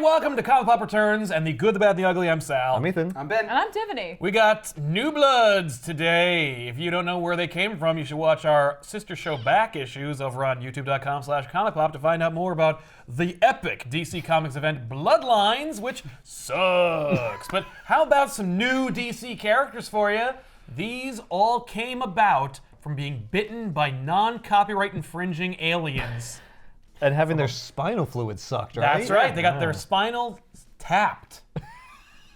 welcome to ComicPop Returns and the Good, the Bad, and the Ugly. I'm Sal. I'm Ethan. I'm Ben. And I'm Tiffany. We got New Bloods today. If you don't know where they came from, you should watch our sister show back issues over on youtube.com/ComicPop to find out more about the epic DC Comics event Bloodlines, which sucks. But how about some new DC characters for you? These all came about from being bitten by non-copyright infringing aliens. And having their spinal fluid sucked, right? That's right. They got their spinal tapped.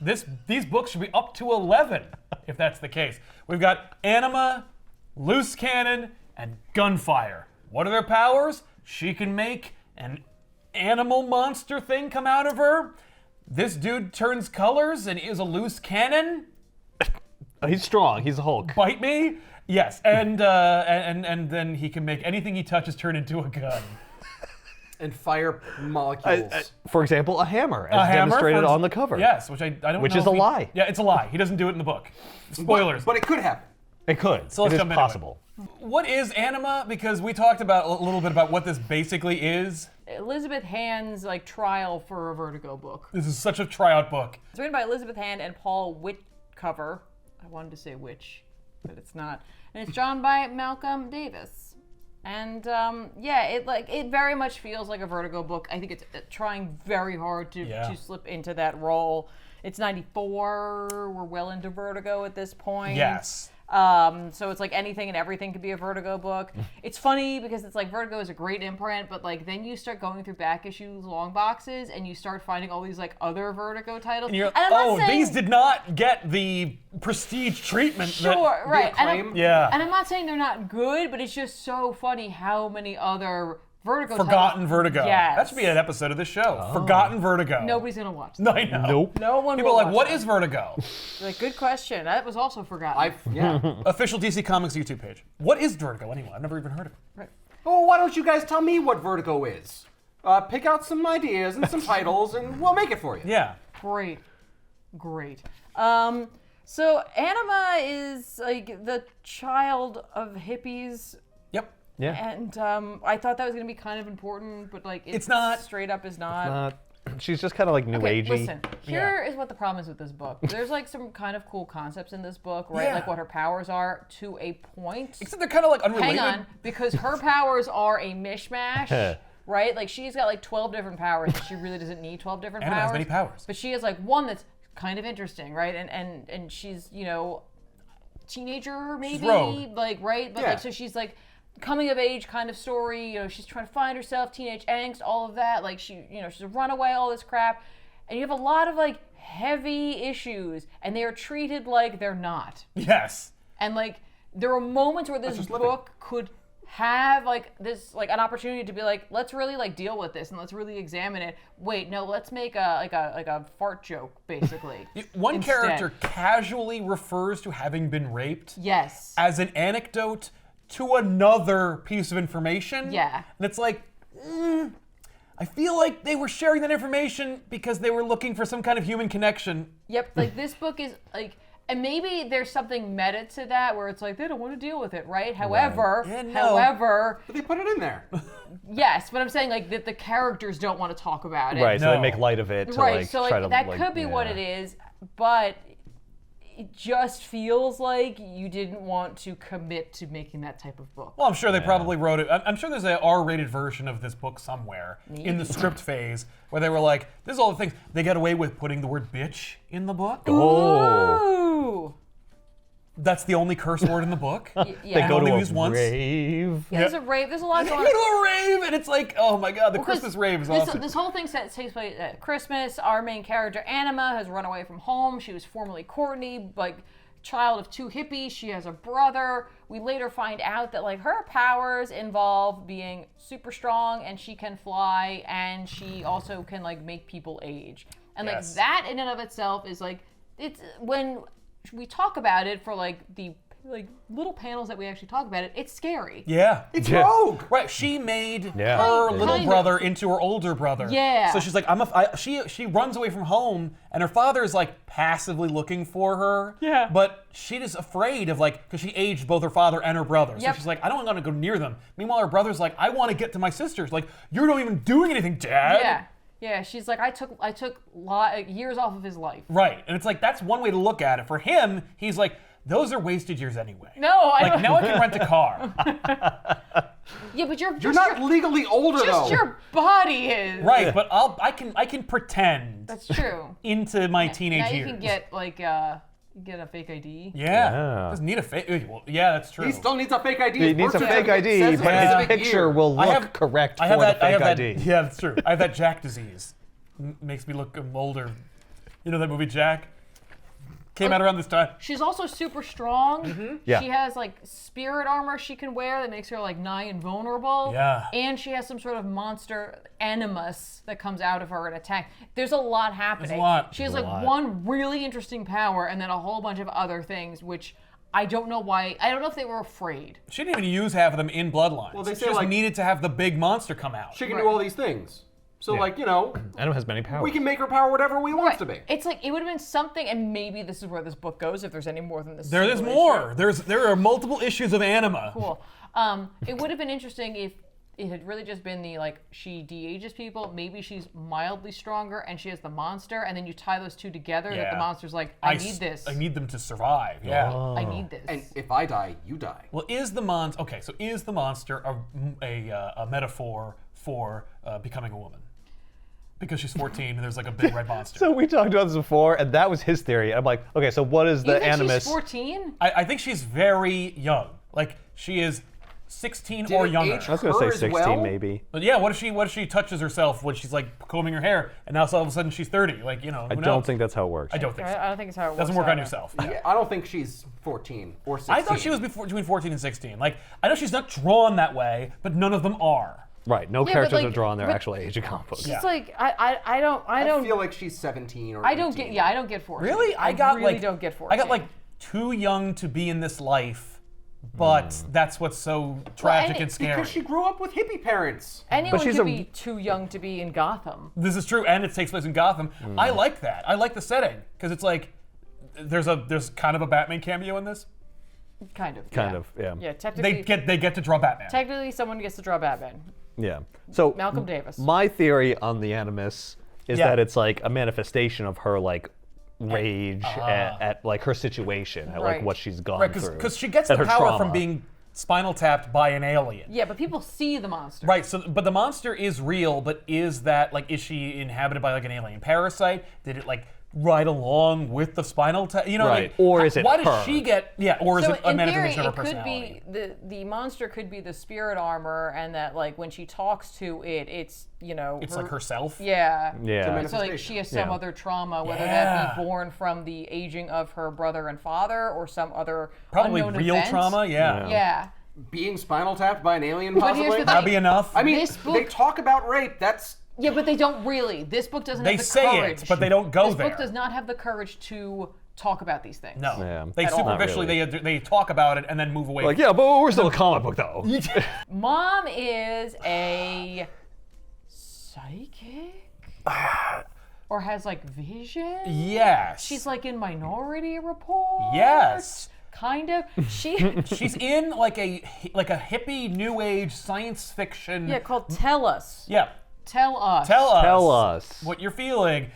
These books should be up to 11, if that's the case. We've got Anima, Loose Cannon, and Gunfire. What are their powers? She can make an animal monster thing come out of her. This dude turns colors and is a loose cannon. He's strong. He's a Hulk. Bite me? Yes. And then he can make anything he touches turn into a gun. And fire molecules. For example, a hammer, as demonstrated on the cover. Yes, which I don't know. Which is a lie. Yeah, it's a lie. He doesn't do it in the book. Spoilers. But it could happen. It could. So let's it is jump into it. possible. What is Anima? Because we talked about a little bit about what this basically is. Elizabeth Hand's trial for a Vertigo book. This is such a tryout book. It's written by Elizabeth Hand and Paul Whitcover. I wanted to say Witch, but it's not. And it's drawn by Malcolm Davis. And it very much feels like a Vertigo book. I think it's trying very hard to slip into that role. It's 94. We're well into Vertigo at this point. Yes. So it's like anything and everything could be a Vertigo book. It's funny because it's like Vertigo is a great imprint, but then you start going through back issues, long boxes, and you start finding all these other Vertigo titles. And you're, and these did not get the prestige treatment. Sure, right. And I'm not saying they're not good, but it's just so funny how many other Vertigo Forgotten titles. Vertigo. Yes. That should be an episode of this show. Forgotten Vertigo. Nobody's gonna watch that. No, I know. Nope. No one People will are like, watch what is Vertigo? Good question. That was also forgotten. Official DC Comics YouTube page. What is Vertigo anyway? I've never even heard of it. Right. Oh, why don't you guys tell me what Vertigo is? Pick out some ideas and some titles, and we'll make it for you. Yeah. Great. So Anima is the child of hippies. Yep. Yeah. And I thought that was going to be kind of important, but It's not. Straight up is not. She's just kind of new agey. Listen, here is what the problem is with this book. There's some kind of cool concepts in this book, right? Yeah. Like what her powers are to a point. Except they're kind of unrelated. Hang on, because her powers are a mishmash, right? She's got 12 different powers, and she really doesn't need 12 different Anima powers. has many powers. But she has one that's kind of interesting, right? And she's, teenager maybe, She's rogue. right? But Yeah. so she's coming of age kind of story, she's trying to find herself, teenage angst, all of that. She's a runaway, all this crap. And you have a lot of heavy issues, and they are treated like they're not. Yes. And there are moments where this book could have an opportunity to be let's really deal with this and let's really examine it. Wait, no, let's make a fart joke basically. One instead. character casually refers to having been raped. Yes. As an anecdote to another piece of information. Yeah. And it's I feel like they were sharing that information because they were looking for some kind of human connection. Yep, this book is and maybe there's something meta to that where it's they don't want to deal with it, right? However, But they put it in there. yes, but I'm saying that the characters don't want to talk about it. Right, so they make light of it to right, so try to that could be what it is, but it just feels like you didn't want to commit to making that type of book. Well, I'm sure they probably wrote it. I'm sure there's an R-rated version of this book somewhere in the script phase where they were this is all the things. They got away with putting the word bitch in the book. Ooh. That's the only curse word in the book. Yeah. They go to only a used once. rave. Yeah, there's a rave. There's a lot They going go on. to a rave, and it's oh my god, the Christmas rave is awesome. This whole thing takes place at Christmas. Our main character, Anima, has run away from home. She was formerly Courtney, child of two hippies. She has a brother. We later find out that her powers involve being super strong, and she can fly, and she also can make people age. And Yes. that in and of itself is it's when we talk about it for the little panels that we actually talk about it, it's scary. Yeah. It's Rogue. Right, she made Yeah. her little Kind brother into her older brother. Yeah. So she's she runs away from home, and her father is passively looking for her. Yeah. But she is afraid of because she aged both her father and her brother. So Yep. she's I don't want to go near them. Meanwhile, her brother's I want to get to my sisters. You're not even doing anything, Dad. Yeah. Yeah, she's like, I took years off of his life. Right. And it's like, that's one way to look at it. For him, he's like, those are wasted years anyway. No, I Like, don't. now I can rent a car. Yeah, but You're not legally older though. just your body is. Right, but I can pretend That's true. into my teenage Now years. you can get like get a fake ID. Yeah. Yeah. Doesn't need a fake. Well, yeah, that's true. He still needs a fake ID. He His needs a birth fake certificate ID, says but his specific picture year. will look correct for the fake ID. Yeah, that's true. I have that Jack disease. Makes me look older. You know that movie Jack? Came out around this time. She's also super strong. Yeah. She has like spirit armor she can wear that makes her like nigh invulnerable. Yeah. And she has some sort of monster animus that comes out of her and attack. There's a lot happening. There's a lot. She has There's like a lot. one really interesting power and then a whole bunch of other things, which I don't know why. I don't know if they were afraid. She didn't even use half of them in Bloodlines. Well, they she say, just like- needed to have the big monster come out. She can Right. do all these things. So, Yeah. like, you know, Anima has many powers. we can make her power whatever we want to be. It's like it would have been something, and maybe this is where this book goes. If there's any more than this, There is single more. issue. There are multiple issues of Anima. Cool. It would have been interesting if it had really just been the like she de-ages people. Maybe she's mildly stronger and she has the monster, and then you tie those two together. That Yeah. the monster's like, I need s- this. I need them to survive. Yeah. I need this. And if I die, you die. Well, is the monster a metaphor for becoming a woman? Because she's 14 and there's like a big red monster. So we talked about this before, and that was his theory. I'm like, okay, so what is you the think animus? she's 14? I think she's very young. Like she is 16 Did or it younger. age I was gonna her say as 16, well? maybe. But yeah, what if she touches herself when she's like combing her hair, and now all of a sudden she's 30? Like, you know, I who don't knows? think that's how it works. I don't think so. I don't think it's how it works. Doesn't work on either. yourself. Yeah, I don't think she's 14 or 16. I thought she was between 14 and 16. Like, I know she's not drawn that way, but none of them are. Right, no Yeah, but, characters like, are drawn their but- actual age in comic books. Yeah. It's like I don't feel like she's 17 or I don't 18. get I don't get 14. Really? I really don't get 14. I got like too young to be in this life, but that's what's so tragic and and scary. Because she grew up with hippie parents. anyone she's could a- be too young to be in Gotham. This is true, and it takes place in Gotham. I like that. I like the setting because it's like there's kind of a Batman cameo in this. Kind of. Kind yeah. of, yeah. Yeah, technically. They get to draw Batman. Technically, someone gets to draw Batman. Yeah. So Malcolm Davis. My theory on the animus is Yeah. that it's like a manifestation of her like rage at like her situation, at like Right. what she's gone Right, through. because she gets at the her power trauma. from being spinal tapped by an alien. Yeah, but people see the monster. Right, so but the monster is real, but is that like is she inhabited by like an alien parasite? Did it like ride along with the spinal tap? You know, Right. like, Or is it why her? does she get or is So it a in theory, manifestation of it her could personality? be the monster could be the spirit armor, and that like when she talks to it, it's It's like herself. Yeah. Yeah. It's So like she has some Yeah. other trauma, whether Yeah. that be born from the aging of her brother and father, or some other Probably unknown real event. trauma, yeah. Yeah. Being spinal tapped by an alien, But possibly. here's the That'd thing. be enough. I mean, This they book- talk about rape. That's Yeah, but they don't really. This book doesn't They have the say courage. it, but they don't go this there. book does not have the courage to talk about these things. No, Yeah. they At all. Not superficially really. they talk about it and then move away. Like, yeah, but we're still a comic book though. Mom is a psychic? Or has like vision? Yes. She's like in Minority Report? Yes. Kind of. She's in like a hippie new age science fiction. Yeah, called Tell Us. Yeah. Tell Us. Tell us. Tell us. what you're feeling.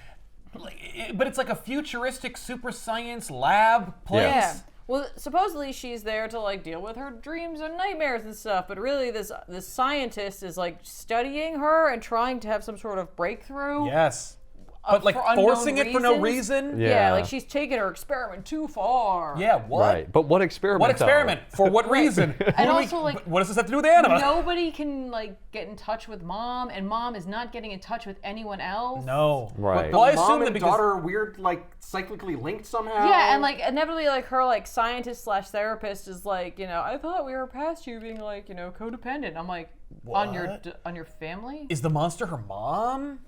But it's like a futuristic super science lab place. Yeah. Well, supposedly she's there to like deal with her dreams and nightmares and stuff, but really this scientist is like studying her and trying to have some sort of breakthrough. Yes. But like for unknown forcing it for no reasons. reason. Yeah. Yeah, like she's taking her experiment too far. Yeah. What? Right. But what experiment? What though? experiment? For what reason? And Who do also, like, what does this have to do with Anima? Nobody can like get in touch with Mom, and Mom is not getting in touch with anyone else. No. Right. the Well, I mom assume that and because daughter are weird, like cyclically linked somehow. Yeah, and like inevitably, like her like scientist / therapist is like, I thought we were past you being like, codependent. I'm like, on your family? is the monster her mom?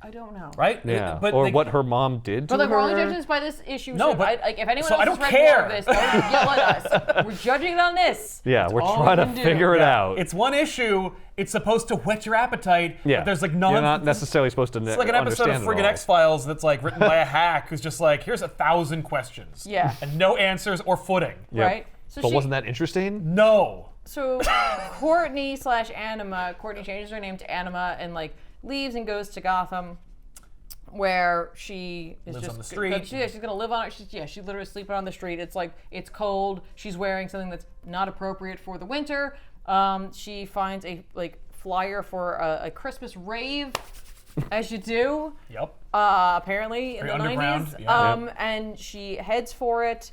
I don't know. Right? Yeah. But or they- what her mom did to But like her. we're only judging this by this issue. No, so but- like if anyone so else I don't has read care. more of this, don't yell at us. We're judging it on this. Yeah, we're all trying we to can do. figure it Yeah, out. It's one issue. It's supposed to whet your appetite. yeah. But there's like You're not none. necessarily supposed to It's like an episode of friggin' X-Files that's like written by a hack who's just like, here's 1,000 questions. Yeah. And no answers or footing. Yep. Right? So But she, wasn't that interesting? No. So Courtney/Anima, Courtney changes her name to Anima and like leaves and goes to Gotham, where she is Lives just on the street. she's gonna live on it. She's literally sleeping on the street. It's like it's cold. She's wearing something that's not appropriate for the winter. She finds a like flyer for a Christmas rave, as you do. Yep. Apparently in Very the underground, 90s. yeah. And she heads for it.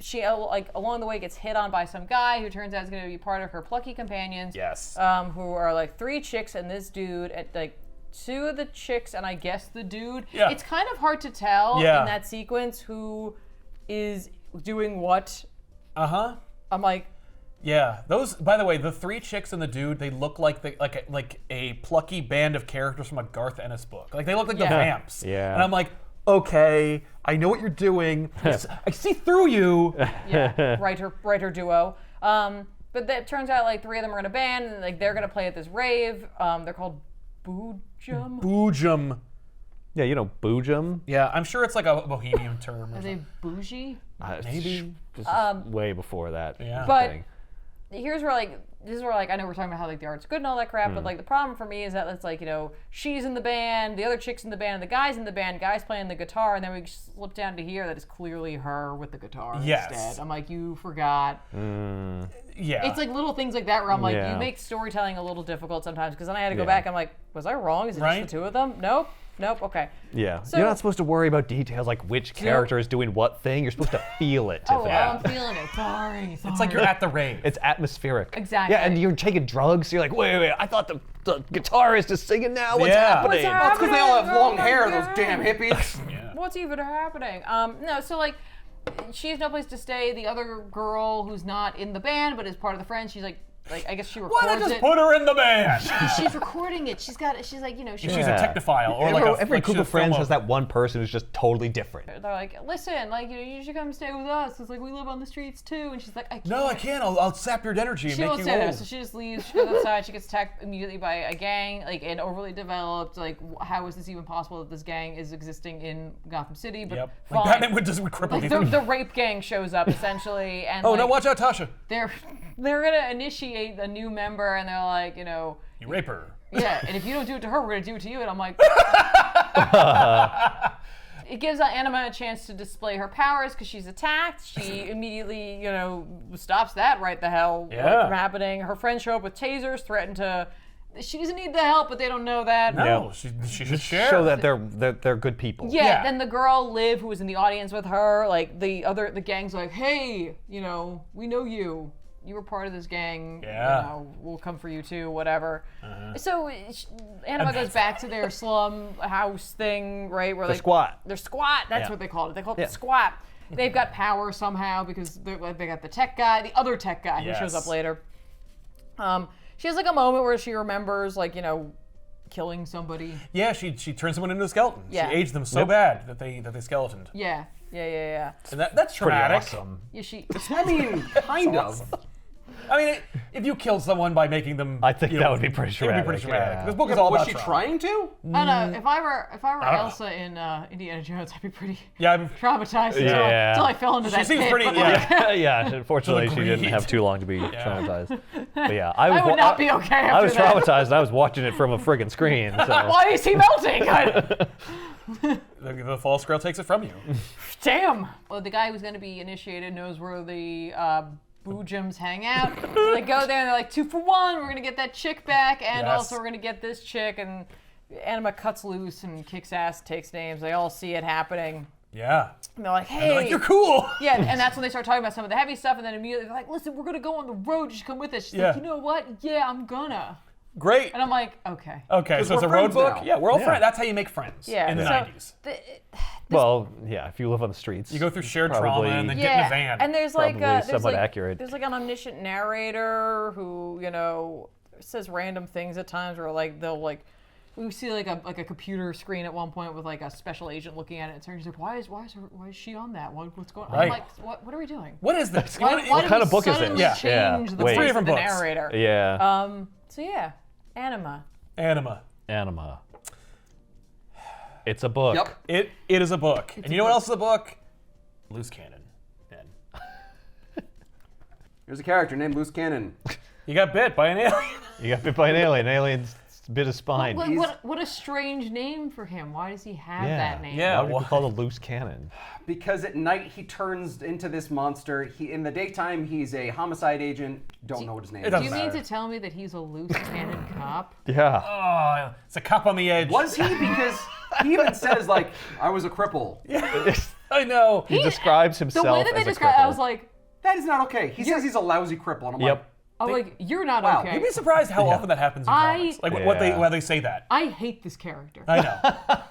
She like along the way gets hit on by some guy who turns out is going to be part of her plucky companions. Yes. Who are like 3 chicks and this dude, and like 2 of the chicks and I guess the dude. Yeah. It's kind of hard to tell Yeah. in that sequence who is doing what. Uh-huh. I'm like, Yeah, those. By the way, the 3 chicks and the dude, they look like a plucky band of characters from a Garth Ennis book. Like they look like the Yeah. Vamps. Yeah. And I'm like, okay, I know what you're doing. I see through you. yeah, writer duo. But that turns out like 3 of them are in a band and like they're gonna play at this rave. They're called Boojum. Boojum. Yeah, you know, boojum. Yeah, I'm sure it's like a bohemian term. Or Are they bougie? Maybe. This is way before that. Yeah. But thing. here's where like this is where like I know we're talking about how like the art's good and all that crap, but like the problem for me is that it's like, you know, she's in the band, the other chick's in the band, and the guy's in the band, guy's playing the guitar, and then we slip down to here that is clearly her with the guitar Yes. instead. I'm like, you forgot. Yeah. It's like little things like that where I'm like, Yeah. you make storytelling a little difficult sometimes because then I had to go Yeah. back. I'm like, was I wrong? Is it Right? just the 2 of them? Nope. Okay. Yeah. So- You're not supposed to worry about details like which character is doing what thing. You're supposed to feel it, Oh, Tiffany. I'm feeling it. Sorry. it's like you're at the rave. It's atmospheric. Exactly. Yeah, and you're taking drugs, so you're like, wait, I thought the guitarist is singing now. What's Yeah. happening? What's That's because they all have Oh long my hair, God. those damn hippies. Yeah. What's even happening? No, so like, she has no place to stay. The other girl who's not in the band but is part of the Friends, she's like I guess she Why records not just it. put her in the band? She's recording it. She's like, you know, She's a technophile or like Every like group she's of friends film has that one person who's just totally different. They're like, listen, like, you know, you should come stay with us because like we live on the streets too. And she's like, I can't. No, I can't. I'll sap your energy and She make won't you say old. that, so she just leaves. She goes outside. She gets attacked immediately by a gang, like an overly developed. Like, how is this even possible that this gang is existing in Gotham City? But Yep. fine. Like Batman would cripple Like you. the rape gang shows up essentially, and Oh like, no! Watch out, Tasha. they're gonna initiate a new member, and they're like, you know, You rape her. yeah, and if you don't do it to her, we're gonna do it to you. And I'm like, it gives Anima a chance to display her powers because she's attacked. She immediately, you know, stops that right the hell like, Yeah. from happening. Her friends show up with tasers, threaten to. She doesn't need the help, but they don't know that. No, Yeah. she should share. Show that they're good people. Yeah, Yeah. then the girl Liv, who was in the audience with her, like the gang's like, hey, you know, we know you. You were part of this gang. Yeah. You know, we'll come for you too, whatever. So Anima goes back to their slum house thing, right? Where The squat. They're squat. That's Yeah. what they call it. They call it Yeah. the squat. They've got power somehow because they got the tech guy, the other tech guy who shows Yes. up later. She has like a moment where she remembers, like, you know, killing somebody. Yeah, she turns someone into a skeleton. Yeah. She aged them so Yep. bad that they skeletoned. Yeah. And that's Pretty traumatic. awesome. Yeah, she. I mean, kind of. I mean, if you killed someone by making them, I think you that know, would be pretty it would be pretty traumatic, traumatic. yeah. This book is all Was about she trauma. trying to? I don't know. If I were don't know. Elsa in Indiana Jones, I'd be pretty Yeah, I'm, traumatized Yeah. until I fell into that seems pit. pretty- but, yeah. like, Yeah, unfortunately, she didn't Agreed. have too long to be traumatized. But yeah, I I would not be okay after I was that. traumatized. I was watching it from a friggin' screen. So. Why is he melting? the false girl takes it from you. Damn. Well, the guy who's going to be initiated knows where the Boojums hang out. So they go there and they're like, 2 for 1. We're going to get that chick back, and Yes. also we're going to get this chick. And Anima cuts loose and kicks ass, takes names. They all see it happening. Yeah. And they're like, And hey. they're like, you're cool. Yeah, and that's when they start talking about some of the heavy stuff, and then immediately they're like, listen, we're going to go on the road. Just come with us. She's Yeah. like, you know what? Yeah, I'm gonna. Great. And I'm like, okay. Okay, so we're it's a road friends book. now. Yeah, we're all Yeah. friends. That's how you make friends Yeah. in the so 90s. Well, yeah, if you live on the streets, You go through shared probably- trauma and then get in a van. And there's like Probably somewhat like, accurate. There's like an omniscient narrator who, you know, says random things at times, or like they'll like we see like a computer screen at one point with like a special agent looking at it, and so he's like, why is she on that? What's going on? I'm Right. like, what are we doing? What is this? You Why, wanna- why what did kind we of book is this? suddenly Yeah. change Yeah. the Wait. voice Three of the different books. narrator? yeah, So yeah, Anima. Anima. Anima. It's a book. Yep. It is a book. And you know what else is a book? Loose cannon. Ben. There's a character named Loose Cannon. You got bit by an alien. You got bit by an alien. Alien's bit his spine. What a strange name for him. Why does he have that name? Yeah. Why would you call it a loose cannon? Because at night he turns into this monster. In the daytime he's a homicide agent. Don't know what his name is. Do you mean to tell me that he's a loose cannon cop? Yeah. Oh, it's a cop on the edge. Was he? Because he even says like, I was a cripple. I know. He describes himself The way that they as a describe, cripple. I was like, That is not okay. He says he's a lousy cripple, and I'm Yep. you're not Wow. okay. You'd be surprised how often that happens in comics. Like why they say that. I hate this character. I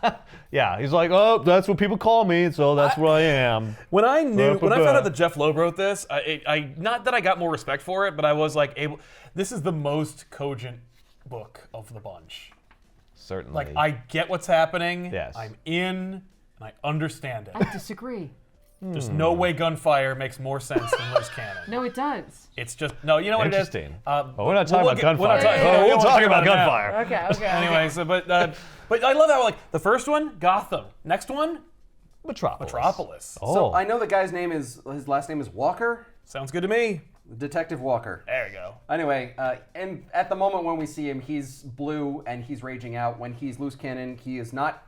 know. Yeah, he's like, oh, that's what people call me, so that's what I am. When I found out that Jeff Loeb wrote this, I not that I got more respect for it, but I was like this is the most cogent book of the bunch. Certainly. Like I get what's happening. Yes. I'm in and I understand it. I disagree. There's no way Gunfire makes more sense than Loose Cannon. No, it does. It's just no. You know what it is? Interesting. But we're not talking about we're not gunfire. talking- Oh, we we'll don't talk wanna about it now. gunfire. Okay. Anyway, so but I love how like the first one, Gotham. Next one, Metropolis. Oh. So I know the guy's name is, his last name is Walker. Sounds good to me. Detective Walker. There you go. Anyway, and at the moment when we see him, he's blue and he's raging out. When he's loose cannon, he is not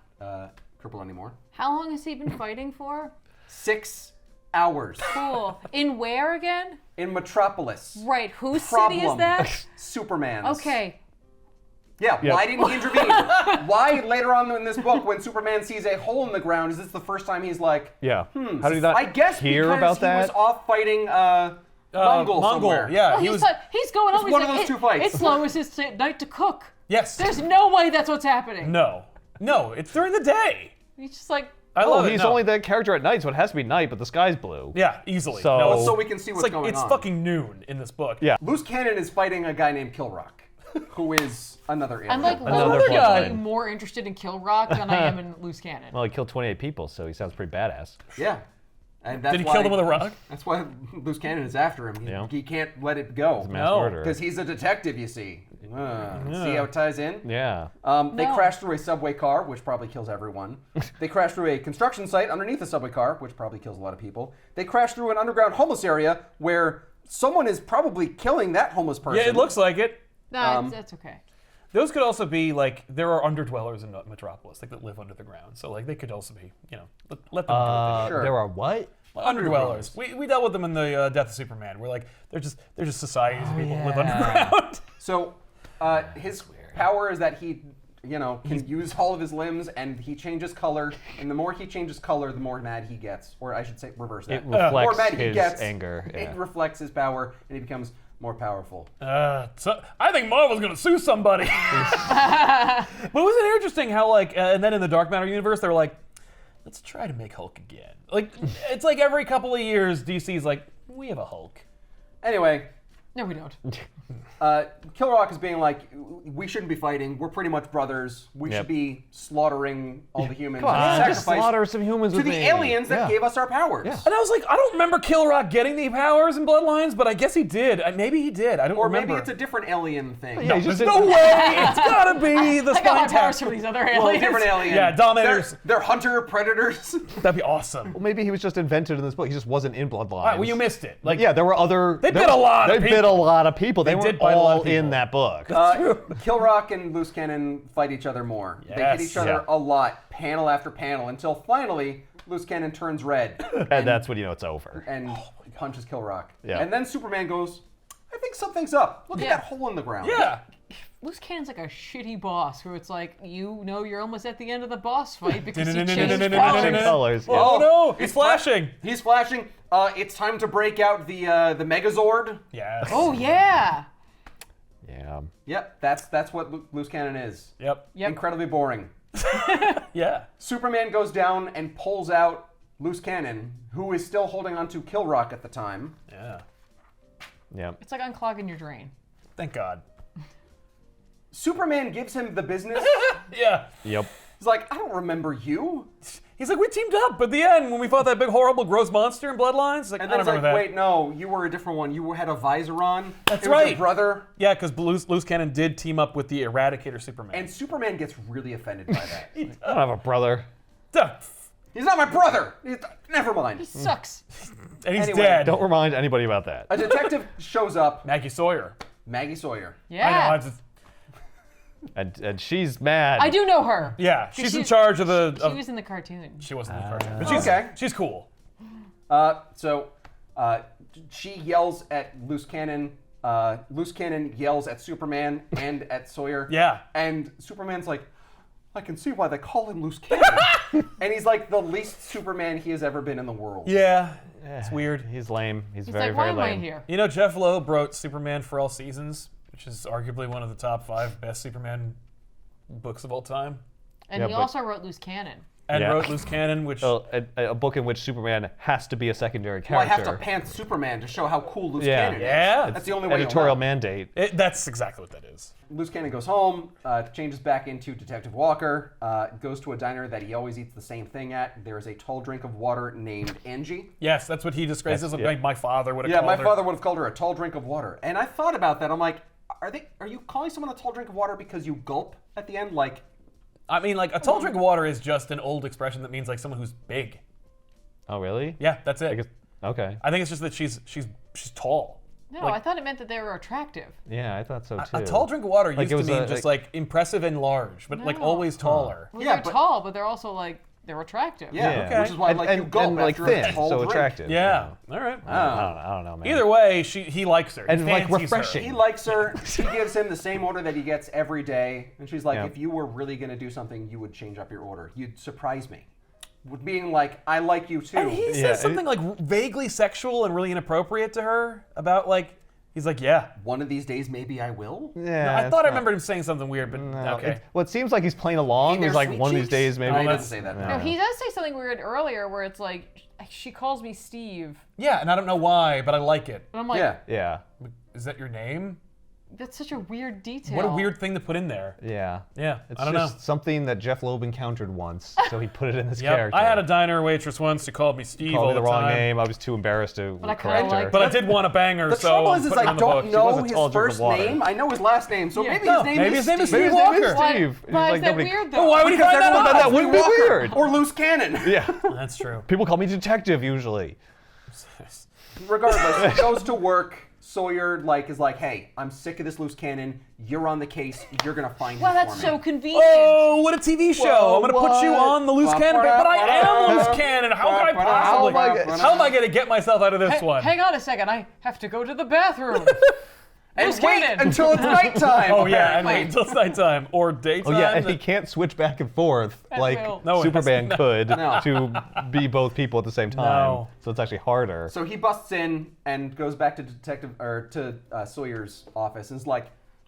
crippled anymore. How long has he been fighting for? 6 hours. Cool. In where again? In Metropolis. Right. Whose Problem. city is that? Superman's. Okay. Yeah, Yep. why didn't he intervene? Why later on in this book, when Superman sees a hole in the ground, is this the first time he's like, Yeah. How did he not I guess hear because about he that? was off fighting Mongol somewhere. Yeah, Oh, he was. he's going home. It's He's one like, of those two fights. It's Lois' night to cook. Yes. There's no way that's what's happening. No. It's during the day. He's just like, I Oh, love it. he's No. only that character at night, so it has to be night, but the sky's blue. Yeah, easily. So- No, So we can see it's what's like going it's on. fucking noon in this book. Yeah. Loose Cannon is fighting a guy named Killrock, who is another alien. I'm like Another literally guy. more interested in Kill Rock than I am in Loose Cannon. Well, he killed 28 people, so he sounds pretty badass. Yeah. And that's Did he why, kill them with a rock? That's why Loose Cannon is after him. Yeah. He can't let it go. Mass No, murderer. Because he's a detective, you see. See how it ties in? Yeah. They No. crash through a subway car, which probably kills everyone. They crash through a construction site underneath a subway car, which probably kills a lot of people. They crash through an underground homeless area where someone is probably killing that homeless person. Yeah, it looks like it. No, that's okay. Those could also be like there are underdwellers in Metropolis, like that live under the ground. So like they could also be, let them do what they do. Sure. There are what? Underdwellers. We dealt with them in the Death of Superman. We're like they're just societies of people who live underground. So his power is that he, can use all of his limbs, and he changes color. And the more he changes color, the more mad he gets. Or I should say, reverse that. It The more reflects mad he his gets, anger. It Yeah. reflects his power, and he becomes more powerful. So I think Marvel's gonna sue somebody. But wasn't it interesting how and then in the Dark Matter universe they were like, let's try to make Hulk again. Like it's like every couple of years DC's like, we have a Hulk. Anyway, No, we don't. Killrock is being like, we shouldn't be fighting. We're pretty much brothers. We Yep. should be slaughtering all the humans. Come on, and just sacrifice slaughter some humans to with the me. aliens that Yeah. gave us our powers. Yeah. And I was like, I don't remember Killrock getting the powers in Bloodlines, but I guess he did. Maybe he did. I don't Or remember. maybe it's a different alien thing. Yeah, he just There's did- no way. It's gotta be the I got my spine powers tap. from these other Well, aliens. different alien. Yeah, Dominators. They're hunter predators. That'd be awesome. All Maybe he was just invented in this book. He just wasn't in Bloodlines. right, well, you missed it. Like, Yeah, there were other. They bit a lot of They bit people. a lot of people. They They weren't did bite a lot of all in people. that book. Killrock and Loose Cannon fight each other more. They hit Yes. each other Yeah. a lot, panel after panel, until finally Loose Cannon turns red and that's when you know it's over. and punches Killrock. Yeah. And then Superman goes, I think something's up. Look Yeah. at that hole in the ground. yeah. Loose Cannon's like a shitty boss who it's like, you're almost at the end of the boss fight because you changed Changing colors. colors. Yeah. Oh no, he's flashing. He's flashing. It's time to break out the Megazord. Yes. Oh, yeah. Yeah. Yep, that's what Loose Cannon is. Yep. Yep. Incredibly boring. Yeah. Superman goes down and pulls out Loose Cannon, who is still holding onto Killrock at the time. Yeah. Yeah. It's like unclogging your drain. Thank God. Superman gives him the business. Yeah. Yep. He's like, I don't remember you. He's like, we teamed up at the end when we fought that big, horrible, gross monster in Bloodlines. He's like, And I then don't it's remember like, that. wait, no, you were a different one. You had a visor on. That's it was your right. brother. Yeah, because Loose Cannon did team up with the Eradicator Superman. And Superman gets really offended by that. I don't have a brother. Duh. He's not my brother. Never mind. He sucks. And he's Anyway, dead. Don't remind anybody about that. A detective shows up. Maggie Sawyer. Maggie Sawyer. Yeah. I know. I just, And she's mad. I do know her. yeah, she's in charge of the. She was in the cartoon. She wasn't in the cartoon, but she's Okay. She's cool. So she yells at Loose Cannon. Loose Cannon yells at Superman and at Sawyer. Yeah. And Superman's like, I can see why they call him Loose Cannon. And he's like the least Superman he has ever been in the world. Yeah, it's weird. He's lame. He's He's very, like, why very am I lame. here? You know, Jeff Loeb wrote Superman for All Seasons, which is arguably one of the top 5 best Superman books of all time, And Yeah, he but- also wrote Loose Cannon. and Yeah. wrote Loose Cannon, which A book in which Superman has to be a secondary Well, I character. have to pants Superman to show how cool Loose Yeah. Cannon is. Yeah. That's the only way you'll Editorial know. mandate. that's exactly what that is. Loose Cannon goes home, changes back into Detective Walker, goes to a diner that he always eats the same thing at. There is a tall drink of water named Angie. Yes, that's what he describes as yeah. like my father would have Yeah, called my her. father would have called her a tall drink of water. And I thought about that. I'm like, are you calling someone a tall drink of water because you gulp at the end? Like, I mean, like a tall drink of water is just an old expression that means like someone who's big. Oh, really? Yeah, that's it. I guess, okay. I think it's just that she's tall. No, Like- I thought it meant that they were attractive. Yeah, I thought so too. A tall drink of water Like, used it to was mean a- just like- like impressive and large, but like No. always taller. Well, Yeah, they're but- tall, but they're also like they're attractive. yeah, Okay. which is why like you gulp and like after thin, a tall so drink. attractive. Yeah. All right. I don't know, man. Either way, he likes her. He And, like, fancies refreshing. He likes her. She gives him the same order that he gets every day. And she's like, Yeah. if you were really going to do something, you would change up your order. You'd surprise me. With being like, I like you too. And he Yeah, says something like vaguely sexual and really inappropriate to her about like he's like, yeah. One of these days, maybe I will. Yeah, I it's thought I not- remembered him saying something weird, but No, okay. well, it seems like he's playing along. Hey, He's they're like, sweet one of these cheeks. days, maybe. No, he Well, doesn't say that. No, he does say something weird earlier where it's like she calls me Steve, Yeah, and I don't know why, but I like it. and I'm like, Yeah. Yeah, Is that your name? that's such a weird detail. What a weird thing to put in there. yeah. Yeah, It's I don't just know. something that Jeff Loeb encountered once, so he put it in his Yep. character. I had a diner waitress once who called me Steve Called all me the the wrong time. name. I was too embarrassed to I kinda correct her. like But I did want to bang her, The so trouble I'm is putting it I on the book. don't She know wasn't his tall drink of first water. name. I know his last name, so Yeah. maybe No, his name maybe is his name is Steve. Steve Maybe his name is Walker. Steve. Why He's is that nobody- weird though? But why would he Because find that everyone out? that calls wouldn't me be Walker weird. or Loose Cannon. Yeah. That's true. People call me detective usually. Regardless, he goes to work. Sawyer is like, hey, I'm sick of this Loose Cannon. You're on the case. You're gonna find Wow, him that's for so me. convenient. Oh, what a TV show! Whoa, I'm gonna put you what? on the loose cannon, but I am loose cannon. How can I possibly? How am I gonna get myself out of this one? Hang on a second, I have to go to the bathroom. And Loose wait Cannon. until it's nighttime. Oh yeah, and apparently. wait until it's nighttime or daytime. Oh yeah, and he can't switch back and forth like will. No, it Superman has- could No. to be both people at the same time. No. So it's actually harder. So he busts in and goes back to Sawyer's office and is like,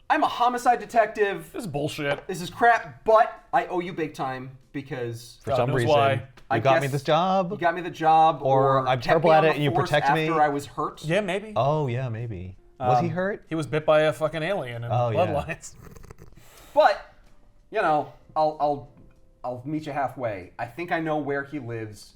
I'm a homicide detective. This is bullshit. This is crap, but I owe you big time because For God some knows reason, why. you I got me guess this job. you got me the job, Or I'm kept terrible me at on it the and you force protect me. after I was hurt. Yeah, maybe. Oh yeah, maybe. Was he hurt? He was bit by a fucking alien in Oh, yeah. Bloodlines. But I'll meet you halfway. I think I know where he lives.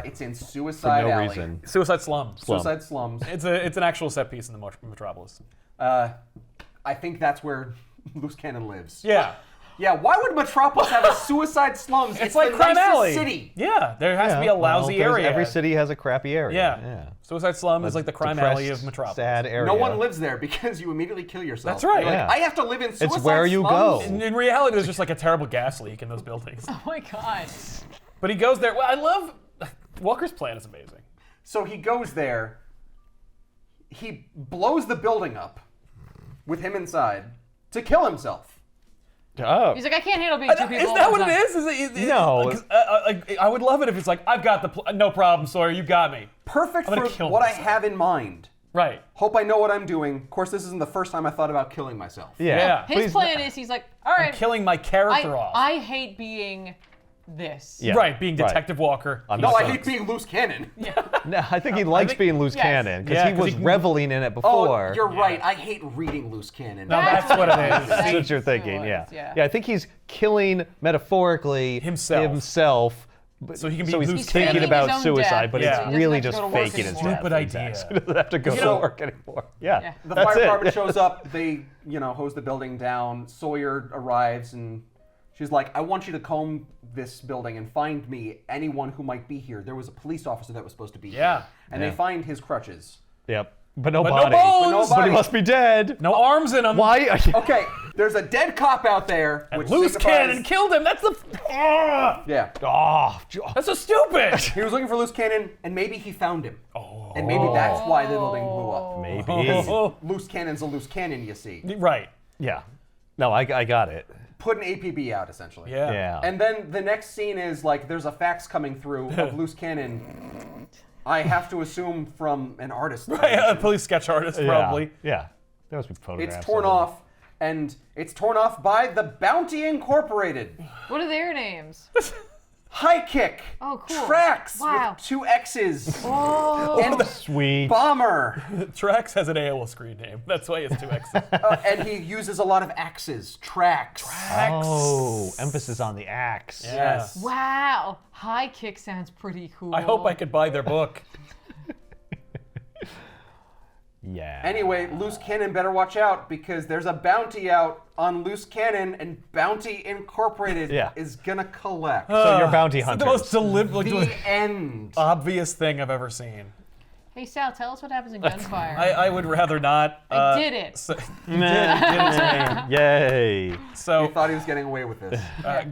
It's in For Suicide no Alley. reason. Suicide Slums. Suicide Slums. It's an actual set piece in the Metropolis. I think that's where Loose Cannon lives. Yeah. Yeah, why would Metropolis have a Suicide Slums? It's like the Crime nicest Alley. city. Yeah, there has to be a lousy area. Every city has a crappy area. Yeah. Suicide Slum is like the crime Depressed, alley of Metropolis. Sad area. No one lives there because you immediately kill yourself. That's right. You're like, Yeah. I have to live in Suicide It's where you Slums? go. In reality, there's just like a terrible gas leak in those buildings. Oh my god. But he goes there. Well, I love Walker's plan is amazing. So he goes there. He blows the building up with him inside to kill himself. Oh. He's like, I can't handle being two people. Is all that the what it time. is? Is it No. Like, I would love it if it's like, I've got the no problem, Sawyer. You got me. Perfect I'm gonna for kill what I myself. have in mind. Right. Hope I know what I'm doing. Of course, this isn't the first time I thought about killing myself. Yeah. But His he's plan is he's like, all right, Killing my character off. I hate being this. Yeah. Right, being Right. Detective Walker. I'm No, just I saying. hate being Loose Cannon. No, I think he likes being loose yes. cannon because Yeah, he 'cause was he can- reveling in it Oh, before. you're right. I hate reading Loose Cannon. No, that's what it is. That's what you're thinking, yeah. Yeah. I think he's killing metaphorically Himself. but- So he can be so he's loose thinking cannon. about His own suicide, death. but Yeah. it's He doesn't really have to just go to work faking his anymore. death. Stupid idea. Exactly. He doesn't have to go know- to work anymore. Yeah. Yeah. The That's fire it. department shows up. They, hose the building down. Sawyer arrives and she's like, I want you to comb this building and find me anyone who might be here. There was a police officer that was supposed to be Yeah. here. And Yeah. they find his crutches. Yep. But no But body. no bones. no But body. he must be dead. No arms in him. Why? Okay, there's a dead cop out there. And which loose signifies- cannon killed him. That's the. Yeah. Oh, That's so stupid. He was looking for loose cannon, and maybe he found him. And maybe that's why the building blew up. maybe. Loose cannon's a loose cannon, you see. Right. Yeah. No, I got it. Put an APB out, essentially. Yeah. Yeah. And then the next scene is like there's a fax coming through of loose cannon. I have to assume from an artist. A police sketch artist, probably. Yeah. There must be photographs. It's torn of him. off, and it's torn off by the Bounty Incorporated. What are their names? High Kick. Oh, cool. Tracks Wow. with 2 X's. Oh. And Sweet. Bomber. Trax has an AOL screen name. That's why it's 2X. And he uses a lot of axes. Tracks. Oh, emphasis on the axe. Yes. Wow. High kick sounds pretty cool. I hope I could buy their book. Yeah. Anyway, Loose Cannon better watch out because there's a bounty out on Loose Cannon, and Bounty Incorporated Yeah. is gonna collect. So you're bounty It's hunters. the most deliberate, The end. obvious thing I've ever seen. Hey, Sal, tell us what happens in Gunfire. I would rather not. I did it. So, you did it to me. Yay. So, He thought he was getting away with this.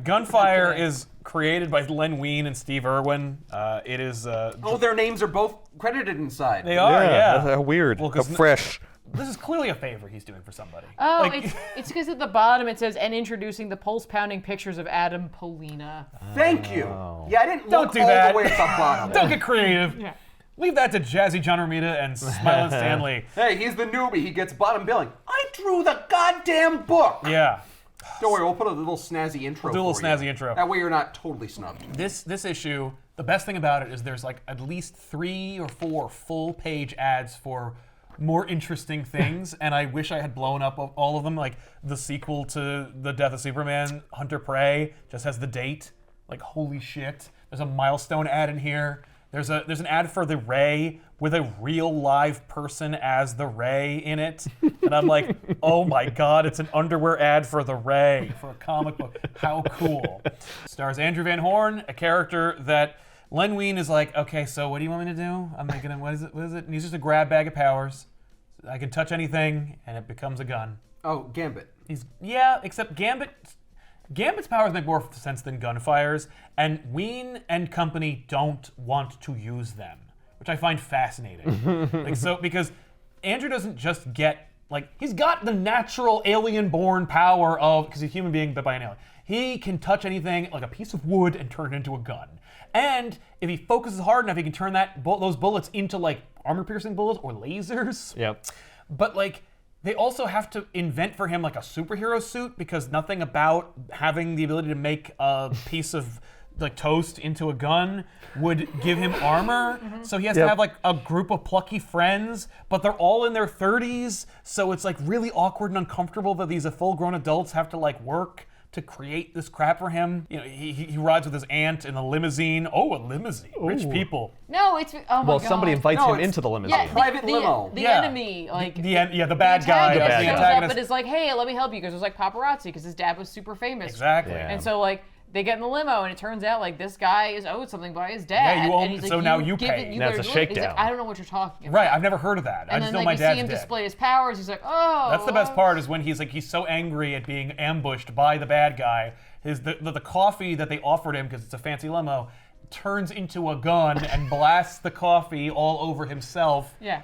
Gunfire is created by Len Wein and Steve Irwin. It is. Oh, their names are both credited inside. They are, yeah. That's weird. Well, 'cause fresh. This is clearly a favor he's doing for somebody. Oh, Like- it's because at the bottom it says, and introducing the pulse-pounding pictures of Adam Polina. Thank you. Yeah, I didn't Don't look do all that. the way at the bottom. Don't get creative. Yeah. Leave that to Jazzy John Romita and Smiling Stanley. Hey, he's the newbie. He gets bottom billing. I drew the goddamn book. Yeah. Don't worry, we'll put a little snazzy intro. Do a little for you. snazzy intro. That way you're not totally snubbed. This issue, the best thing about it is there's like at least 3 or 4 full-page ads for more interesting things, and I wish I had blown up all of them. Like the sequel to The Death of Superman, Hunter Prey, just has the date. Like, holy shit. There's a milestone ad in here. There's an ad for the Ray with a real live person as the Ray in it. And I'm like, oh my God, it's an underwear ad for the Ray, for a comic book. How cool. Stars Andrew Van Horn, a character that Len Wein is like, okay, so what do you want me to do? I'm making him, what is it? And he's just a grab bag of powers. I can touch anything and it becomes a gun. Oh, Gambit. Yeah, except Gambit's powers make more sense than Gunfire's, and Wein and company don't want to use them, which I find fascinating. Because Andrew doesn't just get, he's got the natural alien-born power of, because he's a human being but by an alien. He can touch anything like a piece of wood and turn it into a gun. And if he focuses hard enough, he can turn those bullets into armor-piercing bullets or lasers. Yep. But they also have to invent for him a superhero suit because nothing about having the ability to make a piece of toast into a gun would give him armor. So he has to have a group of plucky friends, but they're all in their 30s. So it's really awkward and uncomfortable that these full-grown adults have to work to create this crap for him. You know, he rides with his aunt in a limousine. Oh, a limousine. Rich people. No, it's oh my Well, God. somebody invites No, him it's- into the limousine. Yeah, Private limo. The Yeah. enemy, The bad guy. the The antagonist shows up, antagonist. but is like, hey, let me help you, because there's paparazzi, because his dad was super famous. Exactly. Yeah. And so they get in the limo, and it turns out this guy is owed something by his dad. Yeah, you owe- and he's like, so now you give pay. it- you Now better it's a do it. He's shakedown. like, I don't know what you're talking about. Right, I've never heard of that. I And just then know my you dad's see him dead. display his powers. He's like, oh. That's the best part is when he's so angry at being ambushed by the bad guy. The coffee that they offered him, because it's a fancy limo, turns into a gun and blasts the coffee all over himself. Yeah.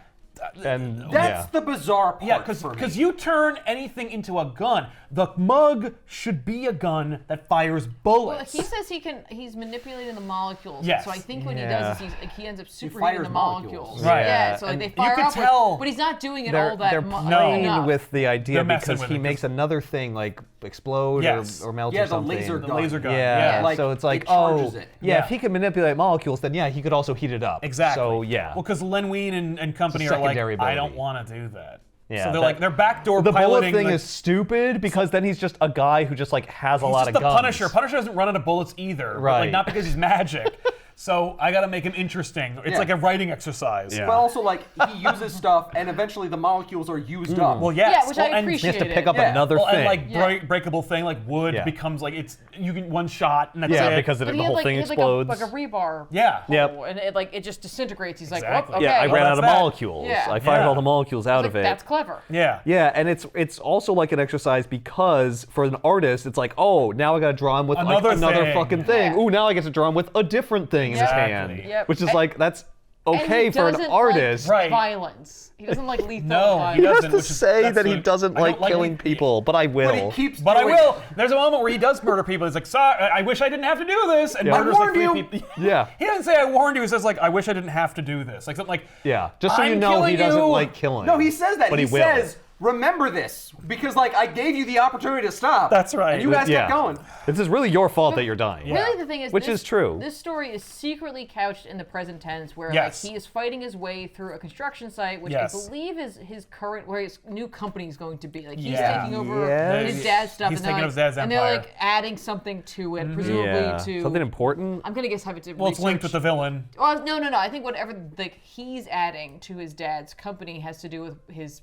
And That's the bizarre part Yeah, for me. because you turn anything into a gun. The mug should be a gun that fires Well, bullets. he says he's manipulating the molecules. Yes. So I think what he Yeah. does is he ends up superheating fires the molecules. molecules. Right. Yeah. So And they you fire could up, tell but he's not doing it they're all that they're much. playing with the idea They're messing because with he it, makes another thing explode Yes. or melt Yeah, or the something. laser the gun. laser gun. Yeah, Like, so it's it like, charges oh, it. yeah, Yeah. if he can manipulate molecules, then yeah, he could also heat it up. Exactly. So yeah. Well, because Len Wein and company It's a are like, secondary I don't ability. want to do that. Yeah, So they're that- they're backdoor the bullet piloting. thing is stupid because then he's just a guy who just has a he's lot just of the guns. Punisher. Punisher doesn't run out of bullets either. but, Right. not because he's magic. So I got to make him interesting. It's Yeah. like a writing exercise. Yeah. But also, like, he uses stuff, and eventually the molecules are used up. Well, yes. Yeah, which well, I and- appreciate. He has to pick up Yeah. another Well, thing. and like Yeah. breakable thing, like wood Yeah. becomes like you can one shot and that's yeah, it. because But the he had, whole like, thing he had, explodes. like a rebar. Yeah. Yep. hole, and it just disintegrates. He's like, Exactly. "Whoop, okay. Yeah, I ran that's out of that. molecules. Yeah. I fired Yeah. all the molecules out Like, of it. That's clever. Yeah. Yeah, and it's also like an exercise because for an artist, it's like, oh, now I got to draw him with Another like another thing. fucking thing. Yeah. Ooh, now I get to draw him with a different thing in his Exactly. hand, Yep. which is And- like that's And okay he for an doesn't artist. like Right. violence. He doesn't like lethal No, violence. he He has doesn't, to which is- say that's that he the- doesn't I like don't like killing it. people, but I will. But he keeps But I doing- will. There's a moment where he does murder people. He's like, "Sorry, I wish I didn't have to do this." And Yeah. murders I like warned 3 you. people. Yeah. He doesn't say, "I warned you." He says like, "I wish I didn't have to do this." Like something like, Yeah, just so you I'm know, he killing doesn't you. like killing. No, he says that. But he will. says, remember this, because, like, I gave you the opportunity to stop. That's right. And you guys Yeah. kept going. This is really your fault that you're dying. Yeah. Really, the thing is, Which this, is true. This story is secretly couched in the present tense, where Yes. like he is fighting his way through a construction site, which Yes. I believe is his current, where his new company is going to be. Like he's Yeah. taking over Yes. his dad's stuff, He's and they're taking like, over his dad's and they're empire. like adding something to it, presumably Yeah, to something important. I'm gonna guess have it to. well, it's linked with the villain. Well, no. I think whatever like he's adding to his dad's company has to do with his,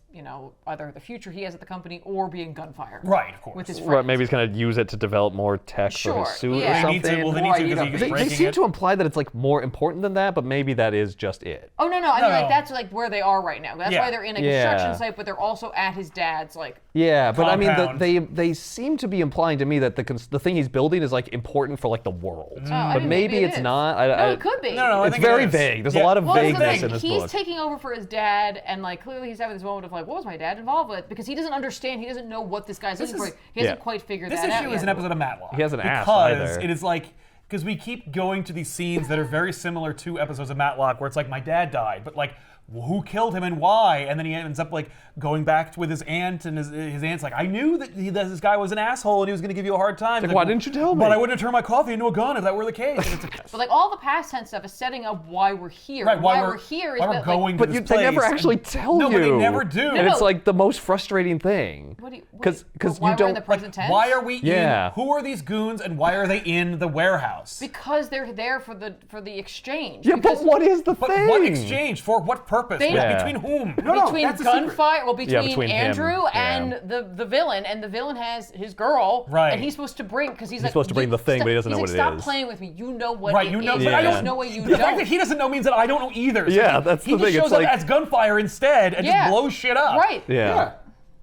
either the future he has at the company or being Gunfire. Right, of course. With his friends. Right, maybe he's gonna use it to develop more tech for Sure, his suit yeah. or They need to. something. Well, they More need to idea because of- he's They breaking seem it. to imply that it's like more important than that, but maybe that is just it. Oh no! I mean, No. like that's like where they are right now. That's Yeah. why they're in a Yeah. construction site, but they're also at his dad's. Like, Yeah, but I mean, Compound. they seem to be implying to me that the thing he's building is like important for like the world. I But mean, maybe it it's is. not. No, it could be. No, I It's think it very is. vague. There's Yeah. a lot of Well, that's the vagueness thing. in this He's book. taking over for his dad, and like clearly he's having this moment of like, what was my dad involved with? Because he doesn't understand. He doesn't know what this guy's looking is- for. He hasn't Yeah. quite figured This that out issue yet. is an episode of Matlock. He hasn't asked because either. it is like because we keep going to these scenes that are very similar to episodes of Matlock, where it's like my dad died, but like who killed him and why? And then he ends up like going back with his aunt, and his aunt's like, I knew that this guy was an asshole and he was going to give you a hard time. Like, why didn't you tell me? But I wouldn't have turned my coffee into a gun if that were the case. And it's But like all the past tense stuff is setting up why we're here. right, And why we're here is why we're that going But to you, this they place. never actually And- tell no, you. but they never do. And No, it's no. like the most frustrating thing. What do you? Because why you we're in don't. the present tense? Why are we Yeah. in? Who are these goons and why are they in the warehouse? Because they're there for the exchange. Yeah, Because but what is the But thing? what exchange? For what purpose? They- With- Yeah. Between whom? No, between that's a secret. Gunfire, well, between, between him, Andrew yeah. and the villain, and the villain has his girl, Right. and he's supposed to bring because he's like supposed to bring the thing, but he doesn't know what it Stop is." playing with me. You know what Right, it you know, is. but I Yeah. don't know what you The fact don't. that he doesn't know means that I don't know either. So Yeah, he- that's he the just thing, it's shows up like- as Gunfire instead and Yeah. just blows shit up. Right. Yeah.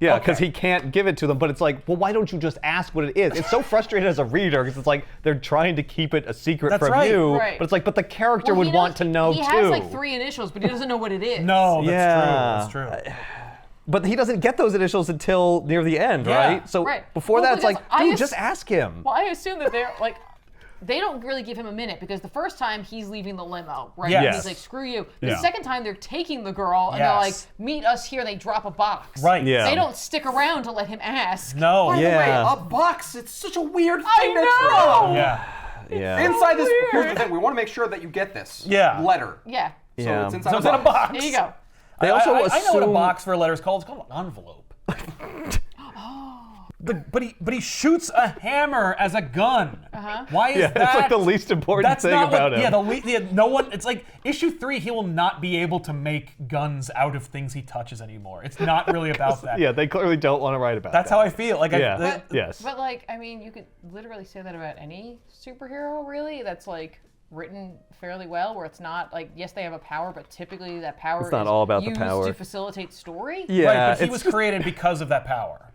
Yeah, because Okay. he can't give it to them, but it's like, well, why don't you just ask what it is? It's so frustrating as a reader because it's like they're trying to keep it a secret That's from right. you, Right. but it's like, but the character Well, would he want knows- to know He too. has like 3 initials, but he doesn't know what it is. No, Yeah. that's true. That's true. But he doesn't get those initials until near the end, Yeah. right? So Right. before Well, that, it's like, because I dude, ass- just ask him. Well, I assume that they're like. They don't really give him a minute because the first time he's leaving the limo, right? Yes. And he's like, screw you. The Yeah. second time they're taking the girl and they're like, Yes. meet us here, and they drop a box. Right. Yeah. They don't stick around to let him ask. No. By the Yeah. way, a box, it's such a weird I thing to know! draw. Yeah. Yeah. Inside this, here's weird. the thing, we want to make sure that you get this Yeah. letter. Yeah. So Yeah. it's inside So it's in a box. There you go. They also I know what a assume- box for a letter is called. It's called an envelope. But he shoots a hammer as a gun. Why is Yeah, that? that's like the least important That's thing not about what, him. Yeah, no one. It's like issue 3. He will not be able to make guns out of things he touches anymore. It's not really about that. Yeah, they clearly don't want to write about That's that. how I feel. Like Yeah. Yes. But like, I mean, you could literally say that about any superhero, really. That's like written fairly well, where it's not like, yes, they have a power, but typically that power It's not is all about the used power. to facilitate story. Yeah, right, but he it's was just- created because of that power.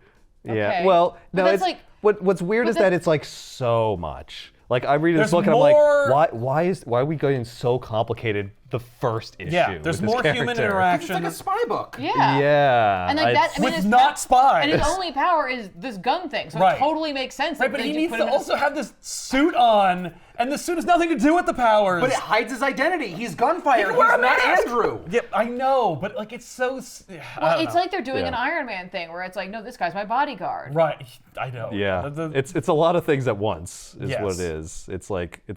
Yeah. Okay. Well, But no, that's it's like- what's weird but is that- that it's like so much. Like I read this There's book and more- I'm like, why are we getting so complicated the first issue? Yeah, there's with this more human character? It's interaction. like a spy book. Yeah. Yeah. And like that, I mean, With his not spies. And his only power is this gun thing, so Right. it totally makes sense. Right, that but they he just needs put to him in also have this suit on, and the suit has nothing to do with the powers. But it hides his identity. He's Gunfire. You He's wear a not mask. Andrew. Yep, I know, but like it's so. Well, it's like they're doing Yeah. an Iron Man thing, where it's like, no, this guy's my bodyguard. right. I know. Yeah, The- it's a lot of things at once is Yes. what it is. It's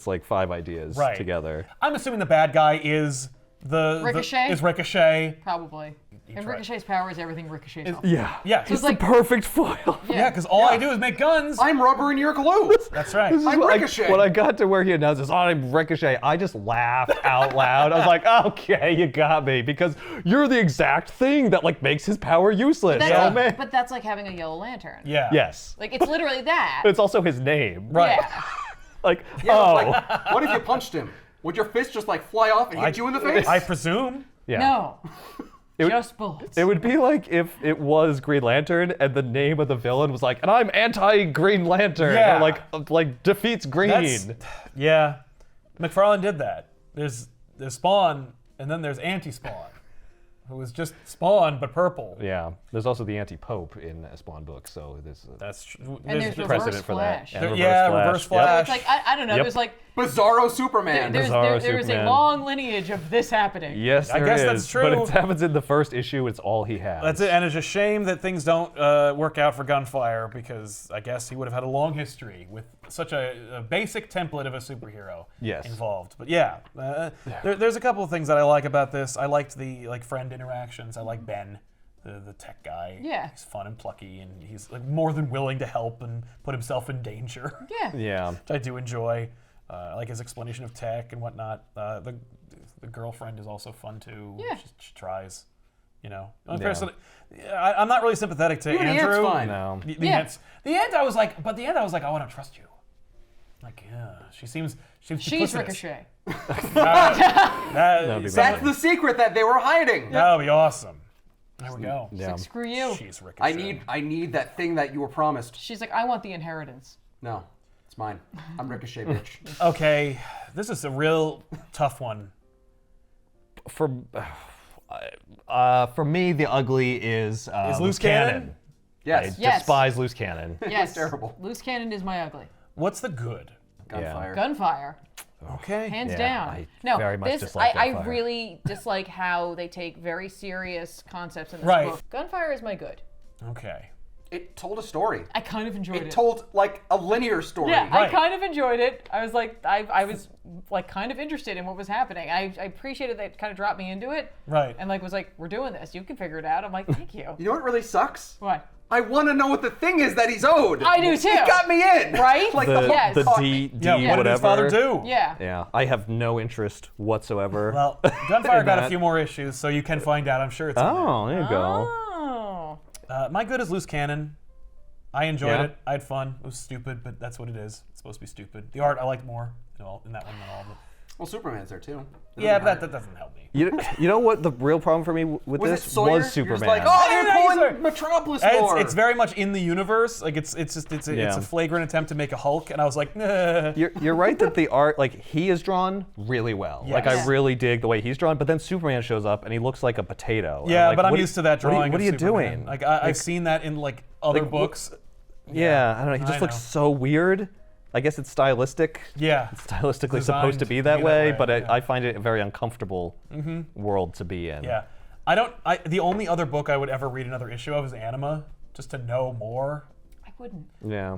like 5 ideas Right. together. I'm assuming the bad guy is the Ricochet? Is Ricochet. Probably. And Ricochet's power is everything ricochets off. Yeah. Yeah, It's he's the perfect foil. Yeah, because all I do is make guns. I'm rubber and you're glue. That's right. I'm Ricochet. When I got to where he announces, I'm Ricochet, I just laughed out loud. I was like, okay, you got me, because you're the exact thing that like makes his power useless. That's Oh like, man. but that's like having a yellow lantern. Yeah. Yes. Like, it's literally that. It's also his name. Right. Yeah. Like, Yeah, oh. like, what if you punched him? Would your fist just like fly off and hit you in the face? I presume. Yeah. No. would- Just bullets. It would be like if it was Green Lantern and the name of the villain was like, and I'm anti-Green Lantern. Yeah. Or like defeats Green. Yeah. McFarlane did that. There's Spawn, and then there's Anti-Spawn, who was just Spawn but purple. Yeah. There's also the anti-pope in a Spawn book, so there's That's true. And there's precedent for that. Flash. And There- Reverse yeah, Flash. Reverse Yep. Flash. It's like, I don't know, Yep. there's like, Bizarro Superman. there's Bizarro a Superman. long lineage of this happening. Yes, I there guess is, that's true. But it happens in the first issue. It's all he has. That's it, and it's a shame that things don't work out for Gunfire, because I guess he would have had a long history with such a basic template of a superhero Yes. involved. But yeah, there's a couple of things that I like about this. I liked the friend interactions. I like Ben, the tech guy. Yeah. He's fun and plucky, and he's like more than willing to help and put himself in danger. Yeah. Yeah. Which I do enjoy. I like his explanation of tech and whatnot. The girlfriend is also fun too. Yeah. She tries. You know, Yeah. I'm not really sympathetic to Even the Andrew. Ant's fine. No. The Yeah. Ant, the Ant, I was like, I want to trust you. Like, yeah, she seems She's duplicitous. Ricochet. That'd be That's the secret that they were hiding. That'll be awesome. There we go. Yeah. Like, screw you. She's Ricochet. I need that thing that you were promised. She's like, I want the inheritance. No, it's mine. I'm Ricochet, bitch. Okay, this is a real tough one. For me, the ugly is Loose Cannon? Yes. I Yes. despise Loose Cannon. Yes. terrible. Loose cannon is my ugly. What's the good? Gunfire. Gunfire. Okay. Hands Yeah, down. I No, very much this dislike I Gunfire. really dislike how they take very serious concepts in this Right. book. Gunfire is my good. Okay. It told a story. I kind of enjoyed It it. told like a linear story. Yeah, I Right. kind of enjoyed it. I was like, I was like kind of interested in what was happening. I appreciated that it kind of dropped me into it. Right. And like was like, we're doing this. You can figure it out. I'm like, thank you. You know what really sucks? What? I want to know what the thing is that he's owed. I do too. It got me in. Right? Like The, the, Yes. the hook D, caught D Yeah, me. what did whatever. his father do? Yeah. Yeah, I have no interest whatsoever. Well, Gunfire got a that. few more issues, so you can find out. I'm sure it's in there. Oh, there you go. Oh. My good is Loose Cannon. I enjoyed Yeah. it. I had fun. It was stupid, but that's what it is. It's supposed to be stupid. The art I liked more in that one than all of it. Well, Superman's there too. Yeah, but that doesn't help me. You know what the real problem for me with Was this it Sawyer? was You're Superman. just like, oh, Hey, they're he's pulling a- Metropolis more. It's very much in the universe. Like it's a Yeah. flagrant attempt to make a Hulk, and I was like, nah. You're right that the art, like, he is drawn really well. Like, I Yes. really dig the way he's drawn, but then Superman shows up and he looks like a potato. And Yeah, like, but I'm what- used to that drawing. What are you of Superman. doing? Like I've seen that in like other Like, books. Yeah, I don't know. He just I looks know. so weird. I guess it's stylistic. Yeah. It's stylistically Designed supposed to be that way, but yeah. I find it a very uncomfortable world to be in. Yeah. The only other book I would ever read another issue of is Anima, just to know more. I wouldn't. Yeah.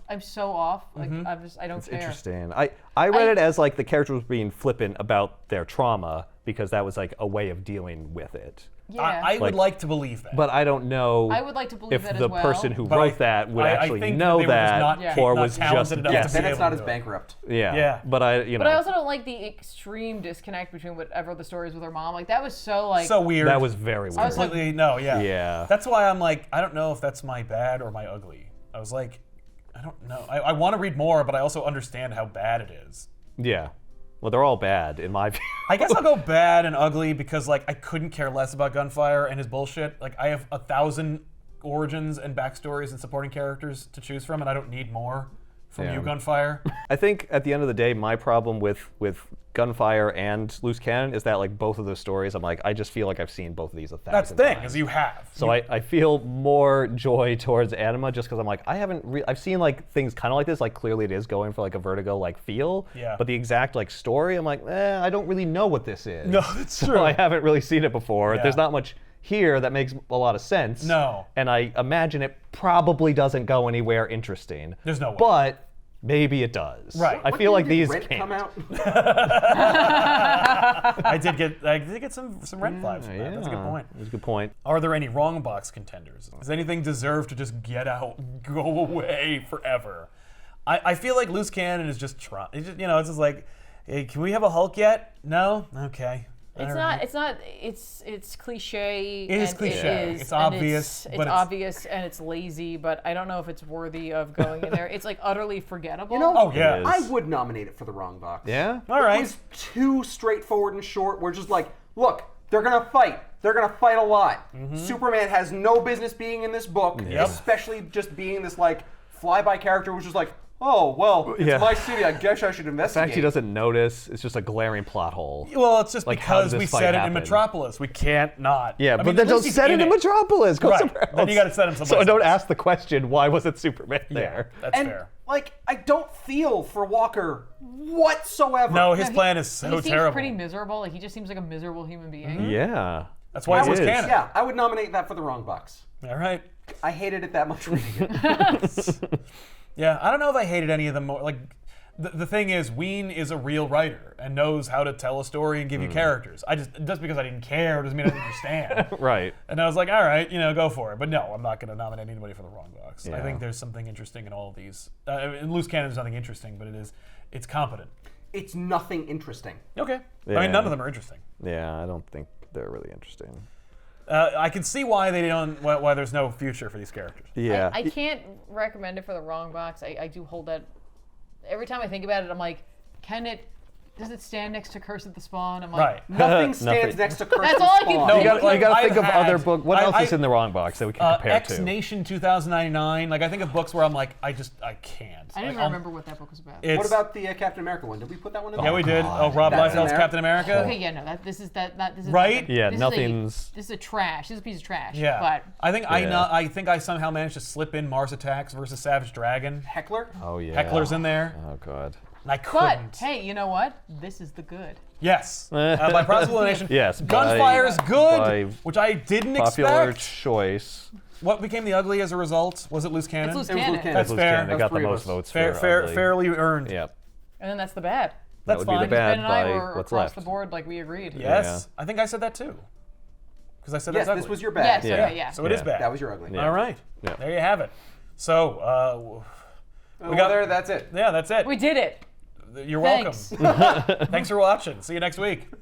I'm so off. Like I don't care. Interesting. I read it as like the characters were being flippant about their trauma because that was like a way of dealing with it. Yeah. I would Like- like to believe that. But I don't know I would like to believe if that the as well. person who But wrote I- that would I actually think know they were just that, not- Yeah. or not was talented just enough yeah, to be then it's able not to as do it. bankrupt. yeah. Yeah. But I, you know, But I also don't like the extreme disconnect between whatever the story is with her mom. Like that was so like. So weird. that was very weird. was like- completely no. Yeah. Yeah. That's why I'm like, I don't know if that's my bad or my ugly. I was like, I don't know. I want to read more, but I also understand how bad it is. Yeah. Well, they're all bad in my view. I guess I'll go bad and ugly because like I couldn't care less about Gunfire and his bullshit. Like I have 1,000 origins and backstories and supporting characters to choose from, and I don't need more from Yeah. you, Gunfire. I think at the end of the day, my problem with Gunfire and Loose Cannon is that like both of those stories, I'm like, I just feel like I've seen both of these 1,000 That's the thing, times. is you have. So I feel more joy towards Anima just because I'm like, I've seen like things kind of like this, like clearly it is going for like a Vertigo like feel. Yeah. But the exact like story, I'm like, I don't really know what this is. No, that's So true. I haven't really seen it before. Yeah. There's not much here that makes a lot of sense. No. And I imagine it probably doesn't go anywhere interesting. There's no way. But maybe it does. Right. I What feel year like did these Rent can't. come out? I did get some Rent vibes from that. That's a good point. That's a good point. Are there any wrong box contenders? Does anything deserve to just get out, go away forever? I feel like Loose Cannon is just trying. It's just like, hey, can we have a Hulk yet? No? Okay. It's not. It's not. It's cliche. It is and cliche. It is, It's and obvious, It's but it's- obvious and it's lazy, but I don't know if it's worthy of going in there. It's like utterly forgettable. You know, Oh, yeah. It I is. would nominate it for the wrong box. Yeah? All It right. was too straightforward and short. We're just like, look, they're gonna fight. They're gonna fight a lot. Superman has no business being in this book, Yep. especially just being this like flyby character, which is like, oh well, it's Yeah. my city. I guess I should The investigate. fact he doesn't notice, it's just a glaring plot hole. Well, it's just Like, how did because this we fight set it in happen? Metropolis. We can't not. Yeah, I but mean, then at don't least he's set it in Metropolis. Go Right. somewhere else. Then you gotta set him So someplace don't else. ask the question, why wasn't Superman there? That's and fair. like, I don't feel for Walker whatsoever. No, his he- plan is so he seems terrible. pretty miserable. Like he just seems like a miserable human being. Yeah. That's why I he's would, Loose Cannon. yeah, I would nominate that for the wrong box. All right. I hated it that much reading it. Yeah, I don't know if I hated any of them more. Like, the thing is, Ween is a real writer and knows how to tell a story and give you characters. Just because I didn't care doesn't mean I didn't understand. Right. And I was like, all right, go for it. But no, I'm not going to nominate anybody for the wrong box. I Yeah. think there's something interesting in all of these. In Loose Cannon, there's nothing interesting, but it's competent. It's nothing interesting. Okay. I Yeah. mean, none of them are interesting. Yeah, I don't think they're really interesting. I can see why why there's no future for these characters. Yeah. I can't recommend it for the wrong box. I do hold that. Every time I think about it, I'm like, does it stand next to Curse at the Spawn? I'm like, Right. Nothing stands Nothing. next to Curse That's and all I can Spawn. No, you gotta I've think of had- other books. What else is I- in the wrong box that we can compare X to? Nation 2099. Like, I think of books where I'm like, I can't. I didn't Like, remember what that book was about. It's, What about the Captain America one? Did we put that one in there? Yeah, we did. Oh, Rob That's in Liefeld's there? Captain America. Okay, yeah, no, this is Right? Yeah, this nothing's- This is a trash. This is a piece of trash. Yeah. But I think Yeah. I think I somehow managed to slip in Mars Attacks versus Savage Dragon. Heckler? Oh, yeah. Heckler's in there. Oh, God. And I but couldn't. hey, you know what? This is the good. Yes. By process elimination. Yes, Gunfire's good, by which I didn't Popular expect. choice. What became the ugly as a result? Was it Loose Cannon? It's Loose It was Cannon. Luke Cannon. That's Those fair. can- They That's got the three of most us. votes Fair, for ugly. fairly earned. Yep. And then that's the bad. That That's would be fine. the bad Ben and I by were what's across left. the board like we agreed. Yes. I think I said that too. Because I said Yes, that's this ugly. was your bad. Yes, Yeah. okay, yeah. So it is Yeah. bad. That was your ugly. Yeah. All right. Yeah. There you have it. So, We got- there, that's it. yeah, that's it. We did it. You're Thanks. welcome. Thanks for watching. See you next week.